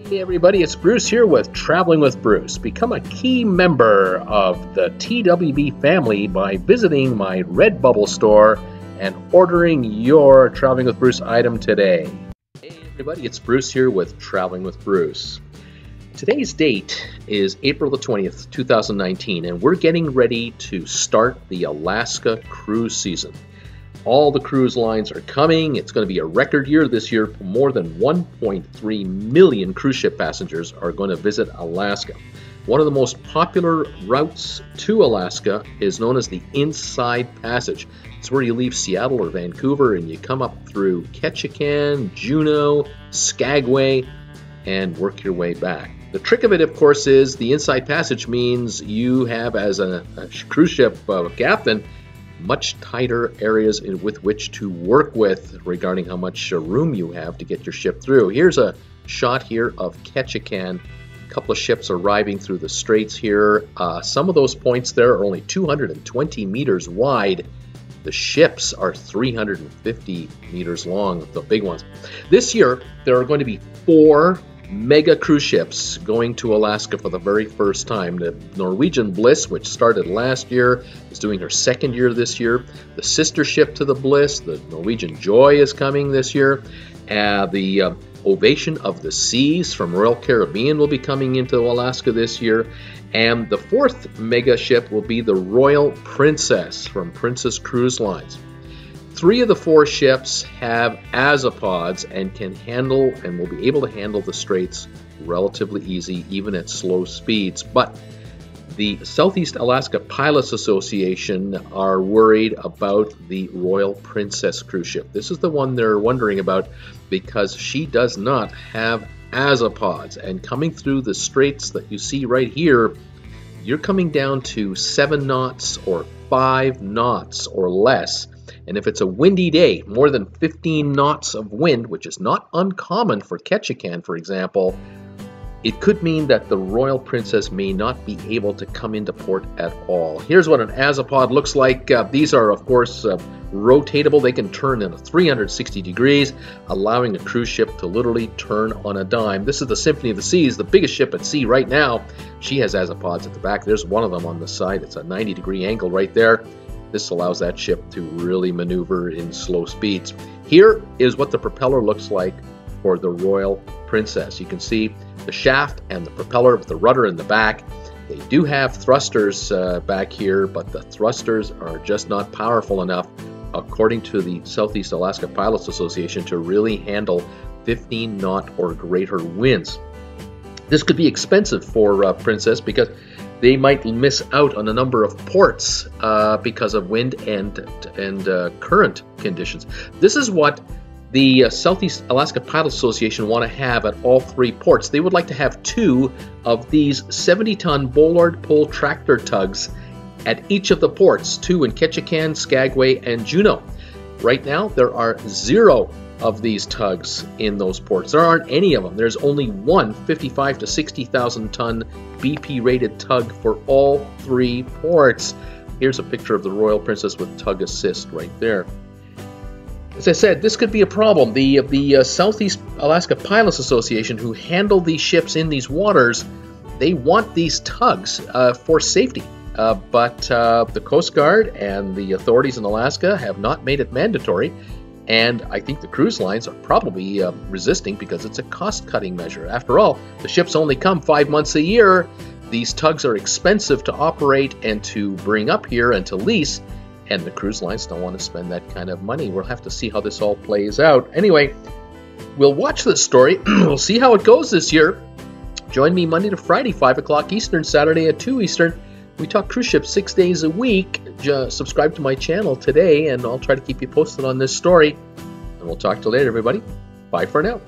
Hey everybody, it's Bruce here with Traveling with Bruce. Become a key member of the TWB family by visiting my Redbubble store and ordering your Traveling with Bruce item today. Hey everybody, it's Bruce here with Traveling with Bruce. Today's date is April the 20th, 2019, and we're getting ready to start the Alaska cruise season. All the cruise lines are coming. It's going to be a record year this year. More than 1.3 million cruise ship passengers are going to visit Alaska. One of the most popular routes to Alaska is known as the Inside Passage. It's where you leave Seattle or Vancouver and you come up through Ketchikan, Juneau, Skagway, and work your way back. The trick of it, of course, is the Inside Passage means you have, as a cruise ship captain, much tighter areas with which to work with regarding how much room you have to get your ship through. Here's a shot here of Ketchikan. A couple of ships arriving through the straits here. Some of those points there are only 220 meters wide. The ships are 350 meters long, the big ones. This year, there are going to be 4 mega cruise ships going to Alaska for the very first time. The Norwegian Bliss, which started last year, is doing her second year this year. The sister ship to the Bliss, the Norwegian Joy, is coming this year. The Ovation of the Seas from Royal Caribbean will be coming into Alaska this year. And the 4th mega ship will be the Royal Princess from Princess Cruise Lines. 3 of the 4 ships have azipods and can handle and will be able to handle the straits relatively easy, even at slow speeds. But the Southeast Alaska Pilots Association are worried about the Royal Princess cruise ship. This is the one they're wondering about because she does not have azipods. And coming through the straits that you see right here, you're coming down to 7 knots or 5 knots or less. And if it's a windy day, more than 15 knots of wind, which is not uncommon for Ketchikan, for example, it could mean that the Royal Princess may not be able to come into port at all. Here's what an azipod looks like. These are, of course, rotatable. They can turn in 360 degrees, allowing a cruise ship to literally turn on a dime. This is the Symphony of the Seas, the biggest ship at sea right now. She has azipods at the back. There's one of them on the side. It's a 90-degree angle right there. This allows that ship to really maneuver in slow speeds. Here is what the propeller looks like for the Royal Princess. You can see the shaft and the propeller with the rudder in the back. They do have thrusters back here, but the thrusters are just not powerful enough, according to the Southeast Alaska Pilots Association, to really handle 15 knot or greater winds. This could be expensive for Princess because they might miss out on a number of ports because of wind and current conditions. This is what the Southeast Alaska Pilots Association want to have at all 3 ports. They would like to have 2 of these 70-ton bollard pull tractor tugs at each of the ports, 2 in Ketchikan, Skagway, and Juneau. Right now, there are 0 of these tugs in those ports. There aren't any of them. There's only one 55 to 60,000 ton BP rated tug for all 3 ports. Here's a picture of the Royal Princess with tug assist right there. As I said, this could be a problem. The Southeast Alaska Pilots Association, who handle these ships in these waters, they want these tugs for safety. But the Coast Guard and the authorities in Alaska have not made it mandatory. And I think the cruise lines are probably resisting because it's a cost-cutting measure. After all, the ships only come 5 months a year. These tugs are expensive to operate and to bring up here and to lease, and the cruise lines don't want to spend that kind of money. We'll have to see how this all plays out. Anyway, we'll watch this story. We'll see how it goes this year. Join me Monday to Friday, 5 o'clock Eastern, Saturday at 2 Eastern. We talk cruise ships 6 days a week. Subscribe to my channel today, and I'll try to keep you posted on this story. And we'll talk to you later, everybody. Bye for now.